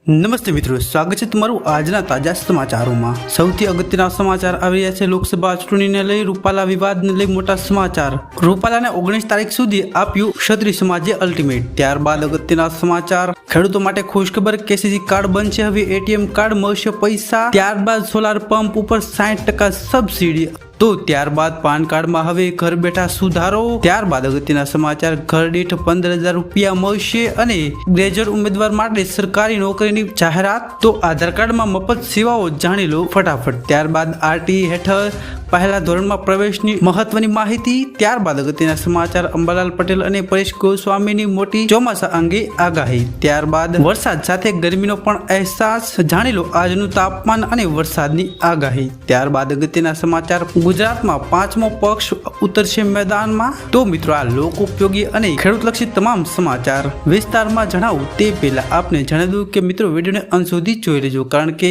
નમસ્તે મિત્રો, સ્વાગત છે તમારું આજના તાજા સમાચારોમાં। સૌથી અગત્યના સમાચાર આવી રહ્યા છે। લોકસભા ચૂંટણીને લઈ રૂપાલા વિવાદને લઈ મોટા સમાચાર। રૂપાલાને 19 તારીખ સુધી આપ્યું ક્ષત્રિય સમાજે અલ્ટિમેટ। ત્યારબાદ અગત્યના સમાચાર, ખેડૂતો માટે ખુશખબર, કેસીસી કાર્ડ બનશે હવે એટીએમ કાર્ડ, મળશે પૈસા। ત્યારબાદ સોલાર પંપ ઉપર 60% સબસિડી। તો ત્યારબાદ પાન કાર્ડમાં હવે ઘર બેઠા સુધારો। ત્યારબાદ અગત્યના સમાચાર, ઘર દીઠ 15,000 રૂપિયા મળશે અને ગ્રેજ્યુએટ ઉમેદવાર માટે સરકારી નોકરીની જાહેરાત। તો આધાર કાર્ડમાં મફત સેવાઓ જાણી લો ફટાફટ। ત્યારબાદ આરટી હેઠળ પહેલા ધોરણમાં પ્રવેશની મહત્વની માહિતી। ત્યારબાદ અગત્યના સમાચાર, અંબાલાલ પટેલ અને પરેશ ગોસ્વામીની મોટી ચોમાસા અંગે આગાહી। ત્યારબાદ વરસાદ સાથે ગરમીનો પણ અહેસાસ, જાણી લો આજનું તાપમાન અને વરસાદની આગાહી। ત્યારબાદ અગત્યના સમાચાર, ગુજરાતમાં 5મો પક્ષ ઉતરશે મેદાનમાં। તો મિત્રો, આ લોક ઉપયોગી અને ખેડૂતલક્ષી તમામ સમાચાર વિસ્તારમાં જણાવું તે પહેલા આપને જણાવી દઉં કે મિત્રો, વિડીયોને અંત સુધી જોઈ લેજો, કારણ કે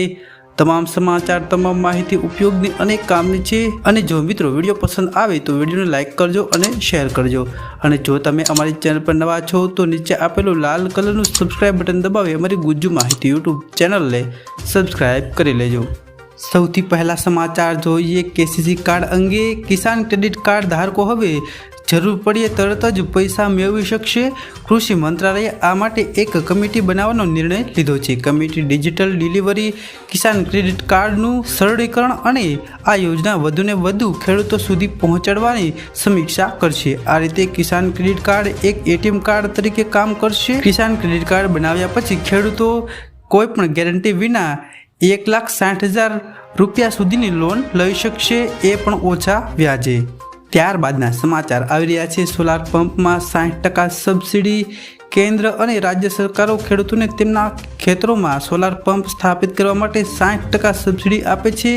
તમામ સમાચાર, તમામ માહિતી ઉપયોગની અને કામની છે। અને જો મિત્રો વિડીયો પસંદ આવે તો વિડીયોને લાઇક કરજો અને શેર કરજો। અને જો તમે અમારી ચેનલ પર નવા છો તો નીચે આપેલું લાલ કલરનું સબસ્ક્રાઇબ બટન દબાવી અમારી ગુજ્જુ માહિતી યુટ્યુબ ચેનલને સબસ્ક્રાઇબ કરી લેજો। સૌથી પહેલા સમાચાર જોઈએ કેસીસી કાર્ડ અંગે। કિસાન ક્રેડિટ કાર્ડ ધારકો હવે જરૂર પડે તરત જ પૈસા મેળવી શકશે। કૃષિ મંત્રાલયે આ માટે એક કમિટી બનાવવાનો નિર્ણય લીધો છે। કમિટી ડિજિટલ ડિલિવરી, કિસાન ક્રેડિટ કાર્ડનું સરળીકરણ અને આ યોજના વધુને વધુ ખેડૂતો સુધી પહોંચાડવાની સમીક્ષા કરશે। આ રીતે કિસાન ક્રેડિટ કાર્ડ એક એટીએમ કાર્ડ તરીકે કામ કરશે। કિસાન ક્રેડિટ કાર્ડ બનાવ્યા પછી ખેડૂતો કોઈ પણ ગેરંટી વિના 1,60,000 રૂપિયા સુધીની લોન લઈ શકશે, એ પણ ઓછા વ્યાજે। ત્યારબાદના સમાચાર આવી રહ્યા છે, સોલાર પંપમાં 60% સબસિડી। કેન્દ્ર અને રાજ્ય સરકારો ખેડૂતોને તેમના ખેતરોમાં સોલાર પંપ સ્થાપિત કરવા માટે 60% સબસિડી આપે છે।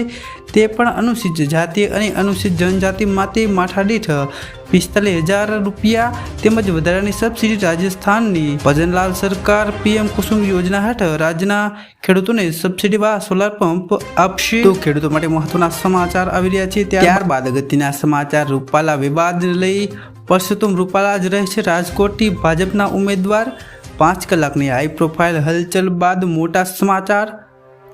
તે પણ અનુસૂચિત જાતિ અને અનુસૂચિત જનજાતિ માટે માથા દીઠ 45,000 રૂપિયા તેમજ વધારાની સબસિડી રાજસ્થાનની ભજનલાલ સરકાર પીએમ કુસુમ યોજના હેઠળ રાજ્યના ખેડૂતોને સબસિડીવાળા સોલાર પંપ આપશે। તો ખેડૂતો માટે મહત્વના સમાચાર આવી રહ્યા છે। ત્યારબાદ અગત્યના સમાચાર, રૂપાલા વિવાદને લઈ પરસોત્તમ રૂપાલા જ રહેશે રાજકોટથી ભાજપના ઉમેદવાર। 5 કલાકની હાઈ પ્રોફાઇલ હલચલ બાદ મોટા સમાચાર,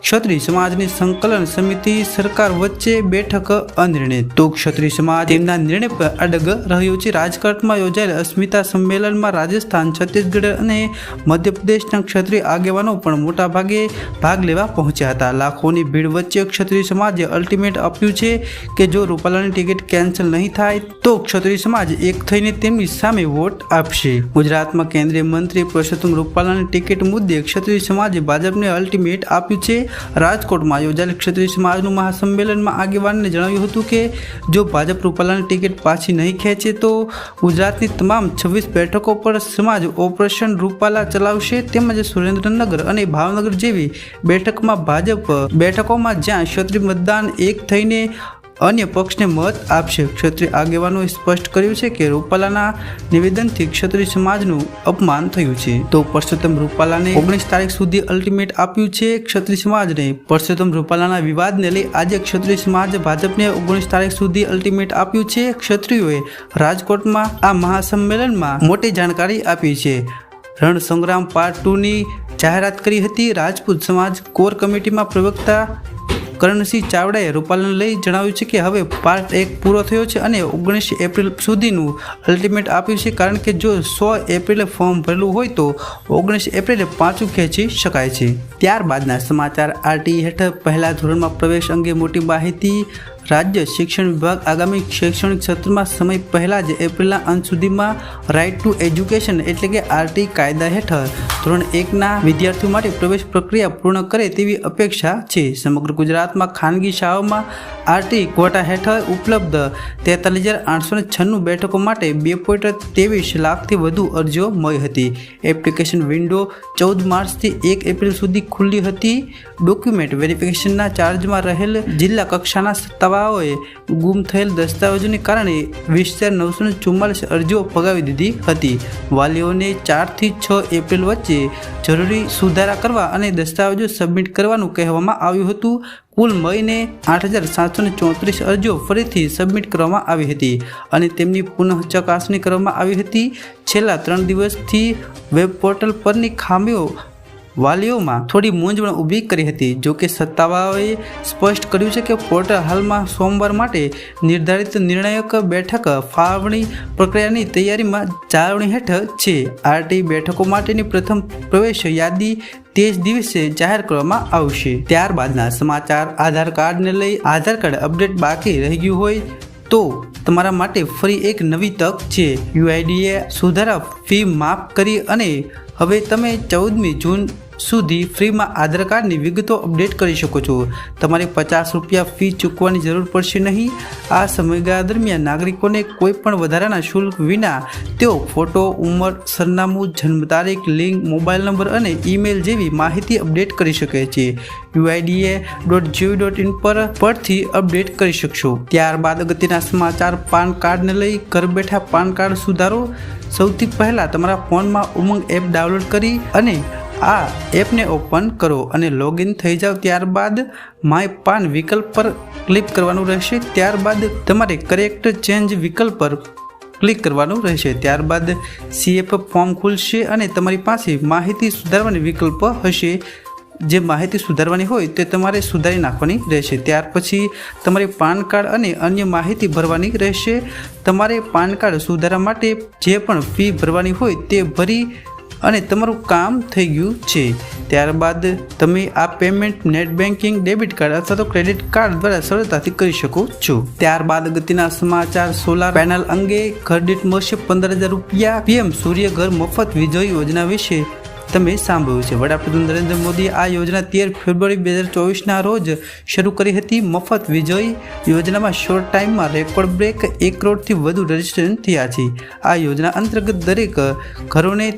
ક્ષત્રિય સમાજની સંકલન સમિતિ સરકાર વચ્ચે બેઠક અનિર્ણિત। તો ક્ષત્રિય સમાજ તેમના નિર્ણય પર અડગ રહ્યો છે। રાજકોટમાં યોજાયેલ અસ્મિતા સંમેલનમાં રાજસ્થાન, છત્તીસગઢ અને મધ્યપ્રદેશના ક્ષત્રિય આગેવાનો પણ મોટા ભાગે ભાગ લેવા પહોંચ્યા હતા। લાખોની ભીડ વચ્ચે ક્ષત્રિય સમાજે અલ્ટિમેટ આપ્યું છે કે જો રૂપાલાની ટિકિટ કેન્સલ નહીં થાય તો ક્ષત્રિય સમાજ એક થઈને તેમની સામે વોટ આપશે। ગુજરાતમાં કેન્દ્રીય મંત્રી પરસોત્તમ રૂપાલાની ટિકિટ મુદ્દે ક્ષત્રિય સમાજે ભાજપને અલ્ટિમેટ આપ્યું છે। રાજકોટમાં યોજાયેલ ક્ષત્રિય સમાજનું મહાસંમેલનમાં આગેવાનને જણાવ્યું હતું કે જો ભાજપ રૂપાલાની ટિકિટ પાછી નહીં ખેંચે તો ગુજરાતની તમામ 26 બેઠકો પર સમાજ ઓપરેશન રૂપાલા ચલાવશે, તેમજ સુરેન્દ્રનગર અને ભાવનગર જેવી બેઠકમાં ભાજપ બેઠકોમાં જ્યાં ક્ષત્રિય મતદાન એક થઈને અન્ય પક્ષને મત આપશે। ક્ષત્રિય આગેવાનોએ સ્પષ્ટ કર્યું છે કે રૂપાલાના નિવેદનથી ક્ષત્રિય સમાજનું અપમાન થયું છે। તો પરસોત્તમ રૂપાલાને 19 તારીખ સુધી અલ્ટિમેટ આપ્યું છે ક્ષત્રિય સમાજને। પરસોત્તમ રૂપાલાના વિવાદને લઈ આજે ક્ષત્રિય સમાજે ભાજપને 19 તારીખ સુધી અલ્ટિમેટ આપ્યું છે। ક્ષત્રિયોએ રાજકોટમાં આ મહાસંમેલનમાં મોટી જાણકારી આપી છે। રણસંગ્રામ પાર્ટ 2ની જાહેરાત કરી હતી। રાજપૂત સમાજ કોર કમિટીમાં પ્રવક્તા કરણસિંહ ચાવડાએ રૂપાલાને લઈ જણાવ્યું છે કે હવે પાર્ટ 1 પૂરો થયો છે અને 19 એપ્રિલ સુધીનું અલ્ટિમેટ આપ્યું છે, કારણ કે જો 100 એપ્રિલે ફોર્મ ભરેલું હોય તો 19 એપ્રિલે પાછું ખેંચી શકાય છે। ત્યારબાદના સમાચાર, આરટી હેઠળ પહેલા ધોરણમાં પ્રવેશ અંગે મોટી માહિતી। રાજ્ય શિક્ષણ વિભાગ આગામી શૈક્ષણિક સત્રમાં સમય પહેલાં જ એપ્રિલના અંત સુધીમાં રાઇટ ટુ એજ્યુકેશન એટલે કે આરટી કાયદા હેઠળ ધોરણ 1ના વિદ્યાર્થીઓ માટે પ્રવેશ પ્રક્રિયા પૂર્ણ કરે તેવી અપેક્ષા છે। સમગ્ર ગુજરાતમાં ખાનગી શાળાઓમાં આરટી ક્વોટા હેઠળ ઉપલબ્ધ 43,896 બેઠકો માટે 2.23 લાખથી વધુ અરજીઓ મળી હતી। એપ્લિકેશન વિન્ડો 14 માર્ચથી 1 એપ્રિલ સુધી ખુલ્લી હતી। ડોક્યુમેન્ટ વેરિફિકેશનના ચાર્જમાં રહેલ જિલ્લા કક્ષાના સત્તાવાળાઓએ ગુમ થયેલ દસ્તાવેજોને કારણે 20,944 અરજીઓ ફગાવી દીધી હતી। વાલીઓને 4 થી 6 એપ્રિલ વચ્ચે જરૂરી સુધારા કરવા અને દસ્તાવેજો સબમિટ કરવાનું કહેવામાં આવ્યું હતું। કુલ મળીને 8,734 અરજીઓ ફરીથી સબમિટ કરવામાં આવી હતી અને તેમની પુનઃ ચકાસણી કરવામાં આવી હતી। છેલ્લા 3 દિવસથી વેબ પોર્ટલ પરની ખામીઓ વાલીઓમાં થોડી મૂંઝવણ ઊભી કરી હતી. જોકે સત્તાવાળાઓએ સ્પષ્ટ કર્યું છે કે પોર્ટલ હાલમાં સોમવાર માટે નિર્ધારિત નિર્ણાયક બેઠક ફાળવણી પ્રક્રિયાની તૈયારીમાં જાળવણી હેઠળ છે. આરટી બેઠકો માટેની પ્રથમ પ્રવેશ યાદી તે જ દિવસે જાહેર કરવામાં આવશે. ત્યારબાદના સમાચાર. આધાર કાર્ડને લઈ આધાર કાર્ડ અપડેટ બાકી રહી ગયું હોય તો તમારા માટે ફરી એક નવી તક છે. યુઆઈડીએ સુધારા ફી માફ કરી અને હવે તમે 14મી જૂન સુધી ફ્રીમાં આધાર કાર્ડની વિગતો અપડેટ કરી શકો છો. તમારે ₹50 ફી ચૂકવવાની જરૂર પડશે નહીં. આ સમયગાળા દરમિયાન નાગરિકોને કોઈ પણ વધારાના શુલ્ક વિના તેઓ ફોટો, ઉંમર, સરનામું, જન્મ તારીખ, લિંક, મોબાઈલ નંબર અને ઈમેલ જેવી માહિતી અપડેટ કરી શકે છે. uida.gov.in પરથી અપડેટ કરી શકશો. ત્યારબાદ અગત્યના સમાચાર. પાન કાર્ડને લઈ ઘર બેઠા પાન કાર્ડ સુધારો. સૌથી પહેલાં તમારા ફોનમાં ઉમંગ એપ ડાઉનલોડ કરી અને આ એપને ઓપન કરો અને લોગિન થઈ જાઓ. ત્યારબાદ માય પાન વિકલ્પ પર ક્લિક કરવાનું રહેશે. ત્યારબાદ તમારે કરેક્ટ ચેન્જ વિકલ્પ પર ક્લિક કરવાનું રહેશે. ત્યારબાદ CF ફોર્મ ખુલશે અને તમારી પાસે માહિતી સુધારવાની વિકલ્પ હશે. જે માહિતી સુધારવાની હોય તે તમારે સુધારી નાખવાની રહેશે. ત્યાર પછી તમારે પાન કાર્ડ અને અન્ય માહિતી ભરવાની રહેશે. તમારે પાન કાર્ડ સુધારા માટે જે પણ ફી ભરવાની હોય તે ભરી અને તમારું કામ થઈ ગયું છે. ત્યારબાદ તમે આ payment net banking, debit card અથવા તો ક્રેડિટ કાર્ડ દ્વારા સરળતાથી કરી શકો છો. ત્યારબાદ અગત્યના સમાચાર. સોલાર પેનલ અંગે ઘર દીઠ મળશે ₹15,000. PM સૂર્ય ઘર મફત વીજળી યોજના વિશે તમે સાંભળ્યું છે. વડાપ્રધાન નરેન્દ્ર મોદીએ આ યોજના 13 ફેબ્રુઆરી 2024ના રોજ શરૂ કરી હતી. મફત વીજળી યોજનામાં શોર્ટ ટાઈમમાં રેકોર્ડ બ્રેક 1 કરોડથી વધુ રજીસ્ટ્રેશન થયા છે. આ યોજના અંતર્ગત દરેક ઘરોને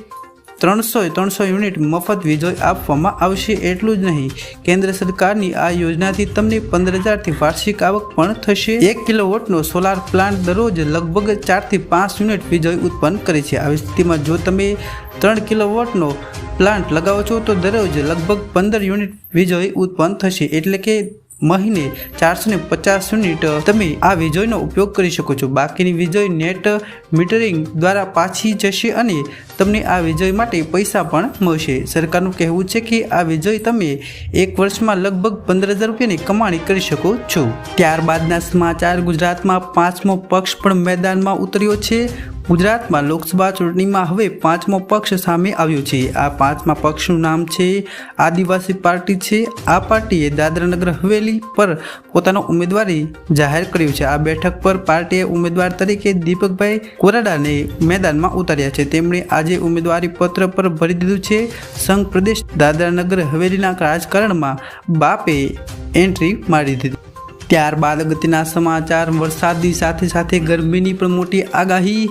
300 યુનિટ મફત વીજળી આપવામાં આવશે. એટલું જ નહીં, કેન્દ્ર સરકારની આ યોજનાથી તમને 15,000થી વાર્ષિક આવક પણ થશે. 1 કિલોવોટનો સોલાર પ્લાન્ટ દરરોજ લગભગ 4થી 5 યુનિટ વીજળી ઉત્પન્ન કરે છે. આવી સ્થિતિમાં જો તમે 3 કિલોવોટનો પ્લાન્ટ લગાવો છો તો દરરોજ લગભગ 15 યુનિટ વીજળી ઉત્પન્ન થશે. એટલે કે મહિને 450 યુનિટ તમે આ વીજળીનો ઉપયોગ કરી શકો છો. બાકીની વીજળી નેટ મીટરિંગ દ્વારા પાછી જશે અને તમને આ વીજળી માટે પૈસા પણ મળશે. સરકારનું કહેવું છે કે આ વીજળી તમે 1 વર્ષમાં લગભગ ₹15,000ની કમાણી કરી શકો છો. ત્યારબાદના સમાચાર. ગુજરાતમાં 5મો પક્ષ પણ મેદાનમાં ઉતર્યો છે. ગુજરાતમાં લોકસભા ચૂંટણીમાં હવે 5મો પક્ષ સામે આવ્યો છે. આ 5મા પક્ષનું નામ છે આદિવાસી પાર્ટી છે. આ પાર્ટીએ દાદરા નગર હવેલી પર પોતાનો ઉમેદવારી જાહેર કર્યું છે. આ બેઠક પર પાર્ટીએ ઉમેદવાર તરીકે દીપકભાઈ કોરાડાને મેદાનમાં ઉતાર્યા છે. તેમણે આજે ઉમેદવારી પત્ર પર ભરી દીધું છે. સંઘ પ્રદેશ દાદરા નગર હવેલીના રાજકારણમાં બાપે એન્ટ્રી મારી દીધી. ત્યારબાદ અગત્યના સમાચાર. વરસાદની સાથે સાથે ગરમીની પણ મોટી આગાહી.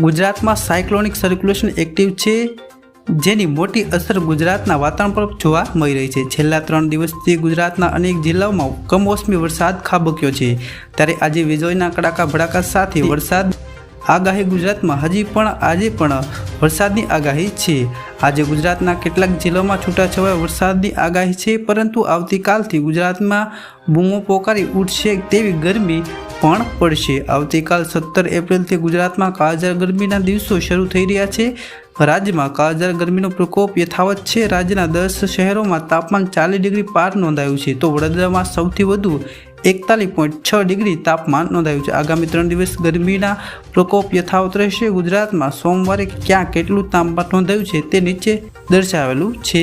ગુજરાતમાં સાયક્લોનિક સર્ક્યુલેશન એક્ટિવ છે, જેની મોટી અસર ગુજરાતના વાતાવરણ પર જોવા મળી રહી છે. છેલ્લા 3 દિવસથી ગુજરાતના અનેક જિલ્લાઓમાં કમોસમી વરસાદ ખાબક્યો છે. ત્યારે આજે વીજળીના કડાકા ભડાકા સાથે વરસાદ આગાહી. ગુજરાતમાં હજી પણ આજે પણ વરસાદની આગાહી છે. આજે ગુજરાતના કેટલાક જિલ્લાઓમાં છૂટાછવાયા વરસાદની આગાહી છે, પરંતુ આવતીકાલથી ગુજરાતમાં બૂમો પોકારી ઉઠશે તેવી ગરમી પણ પડશે. આવતીકાલ 17 એપ્રિલથી ગુજરાતમાં કાળઝાળ ગરમીના દિવસો શરૂ થઈ રહ્યા છે. રાજ્યમાં કાળઝાળ ગરમીનો પ્રકોપ યથાવત છે. રાજ્યના 10 શહેરોમાં તાપમાન 40 ડિગ્રી પાર નોંધાયું છે, તો વડોદરામાં સૌથી વધુ 41.6 ડિગ્રી તાપમાન નોંધાયું છે. આગામી 3 દિવસ ગરમીના પ્રકોપ યથાવત રહેશે. ગુજરાતમાં સોમવારે ક્યાં કેટલું તાપમાન નોંધાયું છે તે નીચે દર્શાવેલું છે.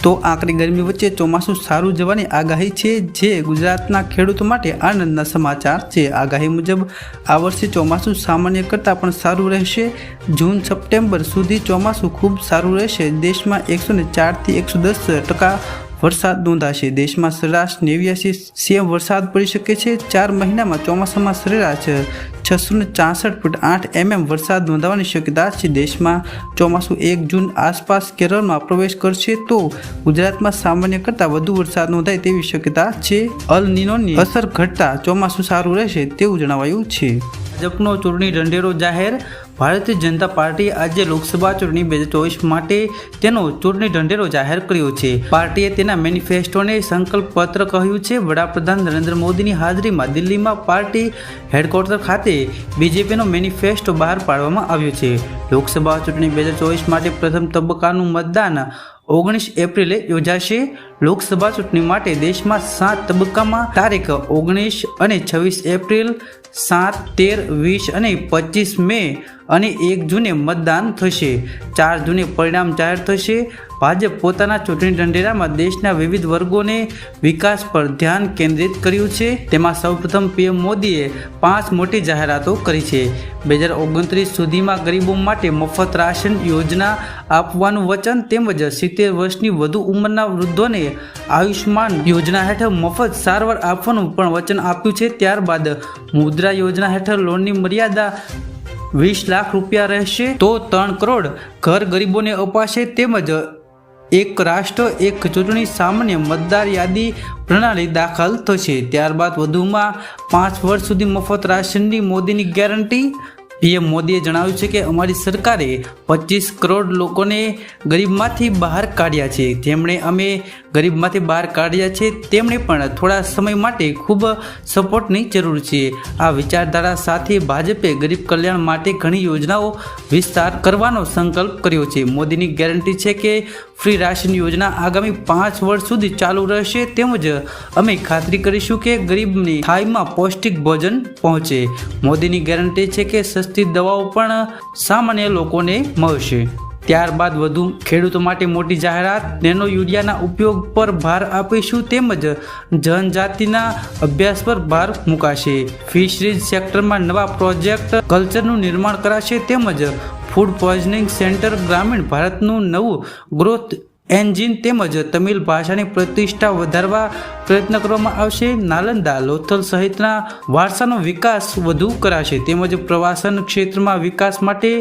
તો આકરી ગરમી વચ્ચે ચોમાસું સારું જવાની આગાહી છે, જે ગુજરાતના ખેડૂતો માટે આનંદના સમાચાર છે. આગાહી મુજબ આ વર્ષે ચોમાસું સામાન્ય કરતાં પણ સારું રહેશે. જૂન સપ્ટેમ્બર સુધી ચોમાસું ખૂબ સારું રહેશે. દેશમાં 104થી 110% વરસાદ નોંધાશે. દેશમાં સરેરાશ 89 cm વરસાદ પડી શકે છે. 4 મહિનામાં ચોમાસામાં સરેરાશ 666.8 mm વરસાદ નોંધાવાની શક્યતા છે. દેશમાં ચોમાસું 1 જૂન આસપાસ કેરળમાં પ્રવેશ કરશે, તો ગુજરાતમાં સામાન્ય કરતાં વધુ વરસાદ નોંધાય તેવી શક્યતા છે. અલ નીનોની અસર ઘટતા ચોમાસું સારું રહેશે તેવું જણાવાયું છે. ભાજપનો ચૂંટણી ઢંઢેરો જાહેર. ભારતીય જનતા પાર્ટીએ આજે લોકસભા ચૂંટણી 2024 માટે તેનો ચૂંટણી ઢંઢેરો જાહેર કર્યો છે. પાર્ટીએ તેના મેનિફેસ્ટોને સંકલ્પ પત્ર કહ્યું છે. વડાપ્રધાન નરેન્દ્ર મોદીની હાજરીમાં દિલ્હીમાં પાર્ટી હેડક્વાર્ટર ખાતે બીજેપીનો મેનિફેસ્ટો બહાર પાડવામાં આવ્યો છે. લોકસભા ચૂંટણી 2024 માટે પ્રથમ તબક્કાનું મતદાન 19 એપ્રિલે યોજાશે. લોકસભા ચૂંટણી માટે દેશમાં 7 તબક્કામાં તારીખ 19 અને 26 એપ્રિલ, 7, 13, 20 અને 25 મે અને 1 જૂને મતદાન થશે. 4 જૂને પરિણામ જાહેર થશે. ભાજપ પોતાના ચૂંટણી ઢંઢેરામાં દેશના વિવિધ વર્ગોને વિકાસ પર ધ્યાન કેન્દ્રિત કર્યું છે. તેમાં સૌપ્રથમ પીએમ મોદીએ 5 મોટી જાહેરાતો કરી છે. 2029 સુધીમાં ગરીબો માટે મફત રાશન યોજના આપવાનું વચન તેમજ 70 વર્ષની વધુ ઉંમરના વૃદ્ધોને આયુષ્માન યોજના હેઠળ મફત સારવાર આપવાનું પણ વચન આપ્યું છે. ત્યારબાદ મુદ્રા યોજના હેઠળ લોનની મર્યાદા 20 લાખ રૂપિયા રહેશે તો 3 કરોડ ઘર ગરીબોને અપાશે. તેમજ એક રાષ્ટ્ર એક ચૂંટણી સામાન્ય મતદાર યાદી પ્રણાલી દાખલ થશે. ત્યારબાદ વધુમાં 5 વર્ષ સુધી મફત રાશનની મોદીની ગેરંટી. પીએમ મોદીએ જણાવ્યું છે કે અમારી સરકારે 25 કરોડ લોકોને ગરીબમાંથી બહાર કાઢ્યા છે. જેમણે અમે ગરીબમાંથી બહાર કાઢ્યા છે તેમણે પણ થોડા સમય માટે ખૂબ સપોર્ટની જરૂર છે. આ વિચારધારા સાથે ભાજપે ગરીબ કલ્યાણ માટે ઘણી યોજનાઓ વિસ્તાર કરવાનો સંકલ્પ કર્યો છે. મોદીની ગેરંટી છે કે ફ્રી રાશન યોજના આગામી 5 વર્ષ સુધી ચાલુ રહેશે. તેમજ અમે ખાતરી કરીશું કે ગરીબની થાળીમાં પૌષ્ટિક ભોજન પહોંચે. મોદીની ગેરંટી છે કે સસ્તી દવાઓ પણ સામાન્ય લોકોને મળશે. ત્યારબાદ વધુ ખેડૂતો માટે મોટી જાહેરાત. નેનો યુરિયાના ઉપયોગ પર ભાર આપીશું તેમજ જનજાતિના અભ્યાસ પર ભાર મુકાશે. ફિશરીઝ સેક્ટરમાં નવા પ્રોજેક્ટ કલ્ચરનું નિર્માણ કરાશે તેમજ ફૂડ પોઈઝનિંગ સેન્ટર ગ્રામીણ ભારતનું નવું ગ્રોથ એન્જિન તેમજ તમિલ ભાષાની પ્રતિષ્ઠા વધારવા પ્રયત્ન કરવામાં આવશે. નાલંદા, લોથલ સહિતના વારસાનો વિકાસ વધુ કરાશે તેમજ પ્રવાસન ક્ષેત્રમાં વિકાસ માટે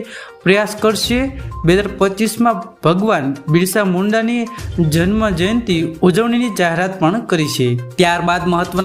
પ્રયાસ કરશે. 2025માં ભગવાન બિરસા મુંડાની જન્મ જયંતિ ઉજવણીની જાહેરાત પણ કરી છે. ત્યારબાદ મહત્વના